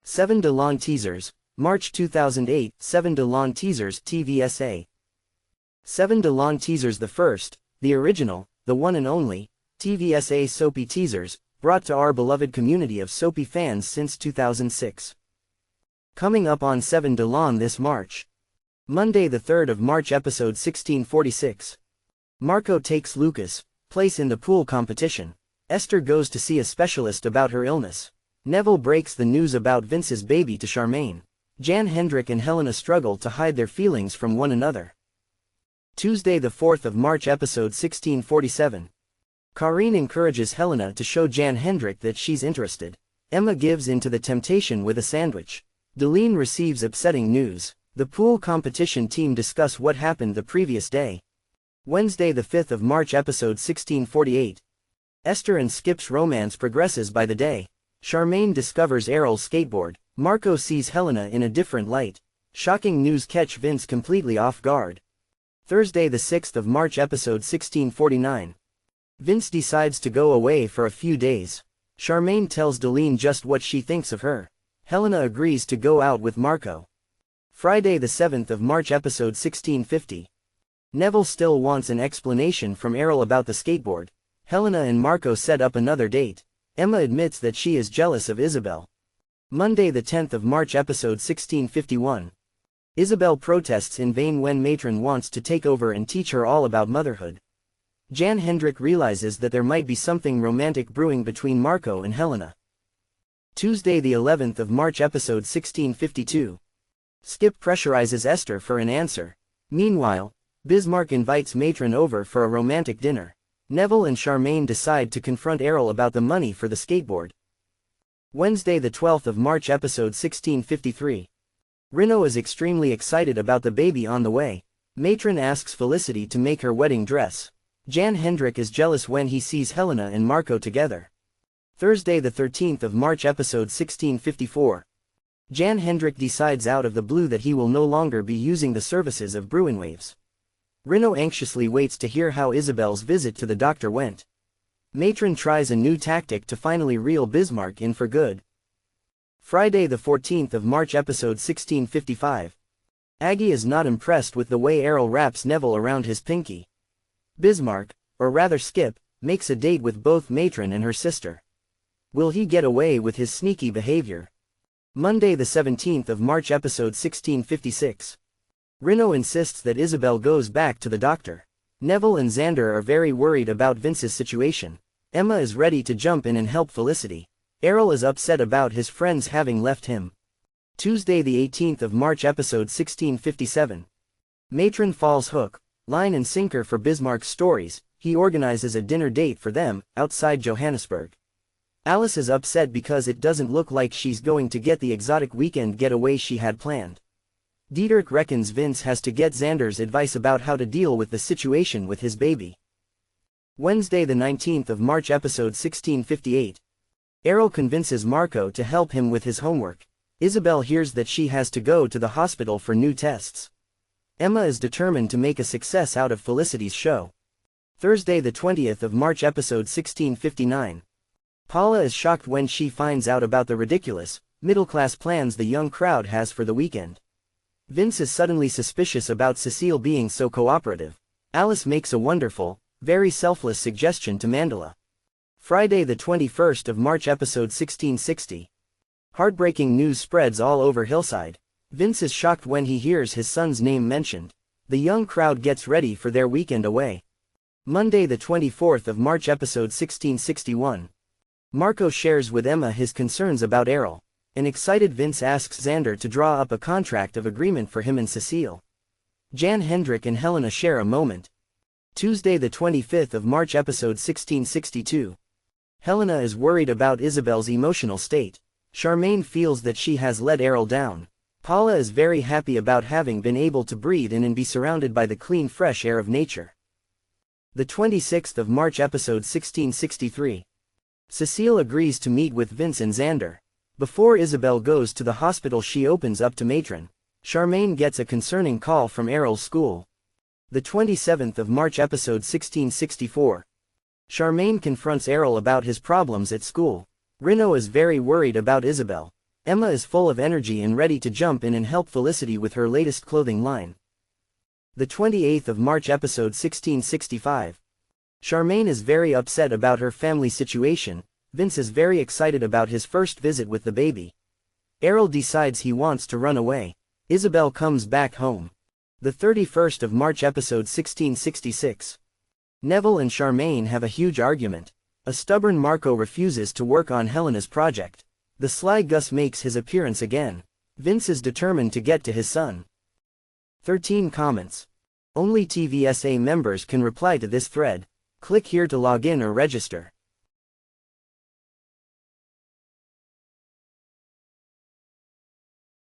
7delaan teasers, March 2008, 7delaan teasers TVSA. 7delaan teasers, the first, the original, the one and only, TVSA soapy teasers, brought to our beloved community of soapy fans since 2006. Coming up on 7delaan this March. Monday the 3rd of March, episode 1646. Marco takes Lucas' place in the pool competition. Esther goes to see a specialist about her illness. Neville breaks the news about Vince's baby to Charmaine. Jan Hendrik and Helena struggle to hide their feelings from one another. Tuesday the 4th of March, episode 1647. Karine encourages Helena to show Jan Hendrik that she's interested. Emma gives in to the temptation with a sandwich. Delaan receives upsetting news. The pool competition team discuss what happened the previous day. Wednesday the 5th of March, episode 1648. Esther and Skip's romance progresses by the day. Charmaine discovers Errol's skateboard. Marco sees Helena in a different light. Shocking news catch Vince completely off guard. Thursday the 6th of March, episode 1649. Vince decides to go away for a few days. Charmaine tells Delaan just what she thinks of her. Helena agrees to go out with Marco. Friday the 7th of March, episode 1650. Neville still wants an explanation from Errol about the skateboard. Helena and Marco set up another date. Emma admits that she is jealous of Isabel. Monday the 10th of March, episode 1651. Isabel protests in vain when Matron wants to take over and teach her all about motherhood. Jan Hendrik realizes that there might be something romantic brewing between Marco and Helena. Tuesday the 11th of March, episode 1652. Skip pressurizes Esther for an answer. Meanwhile, Bismarck invites Matron over for a romantic dinner. Neville and Charmaine decide to confront Errol about the money for the skateboard. Wednesday the 12th of March, episode 1653. Rino is extremely excited about the baby on the way. Matron asks Felicity to make her wedding dress. Jan Hendrik is jealous when he sees Helena and Marco together. Thursday the 13th of March, episode 1654. Jan Hendrik decides out of the blue that he will no longer be using the services of Bruinwaves. Rino anxiously waits to hear how Isabel's visit to the doctor went. Matron tries a new tactic to finally reel Bismarck in for good. Friday the 14th of March, episode 1655. Aggie is not impressed with the way Errol wraps Neville around his pinky. Bismarck, or rather Skip, makes a date with both Matron and her sister. Will he get away with his sneaky behavior? Monday the 17th of March, episode 1656. Rino insists that Isabel goes back to the doctor. Neville and Xander are very worried about Vince's situation. Emma is ready to jump in and help Felicity. Errol is upset about his friends having left him. Tuesday the 18th of March, episode 1657. Matron falls hook, line and sinker for Bismarck's stories. He organizes a dinner date for them, outside Johannesburg. Alice is upset because it doesn't look like she's going to get the exotic weekend getaway she had planned. Diederik reckons Vince has to get Xander's advice about how to deal with the situation with his baby. Wednesday the 19th of March, episode 1658. Errol convinces Marco to help him with his homework. Isabel hears that she has to go to the hospital for new tests. Emma is determined to make a success out of Felicity's show. Thursday the 20th of March, episode 1659. Paula is shocked when she finds out about the ridiculous, middle-class plans the young crowd has for the weekend. Vince is suddenly suspicious about Cecile being so cooperative. Alice makes a wonderful, very selfless suggestion to Mandela. Friday the 21st of March, episode 1660. Heartbreaking news spreads all over Hillside. Vince is shocked when he hears his son's name mentioned. The young crowd gets ready for their weekend away. Monday the 24th of March, episode 1661. Marco shares with Emma his concerns about Errol. An excited Vince asks Xander to draw up a contract of agreement for him and Cecile. Jan Hendrik and Helena share a moment. Tuesday the 25th of March, episode 1662. Helena is worried about Isabel's emotional state. Charmaine feels that she has let Errol down. Paula is very happy about having been able to breathe in and be surrounded by the clean, fresh air of nature. The 26th of March, episode 1663. Cecile agrees to meet with Vince and Xander. Before Isabel goes to the hospital, she opens up to Matron. Charmaine gets a concerning call from Errol's school. The 27th of March, episode 1664. Charmaine confronts Errol about his problems at school. Rino is very worried about Isabel. Emma is full of energy and ready to jump in and help Felicity with her latest clothing line. The 28th of March episode 1665. Charmaine is very upset about her family situation. Vince is very excited about his first visit with the baby. Errol decides he wants to run away. Isabel comes back home. The 31st of March episode 1666. Neville and Charmaine have a huge argument. A stubborn Marco refuses to work on Helena's project. The sly Gus makes his appearance again. Vince is determined to get to his son. 13 comments. Only TVSA members can reply to this thread. Click here to log in or register.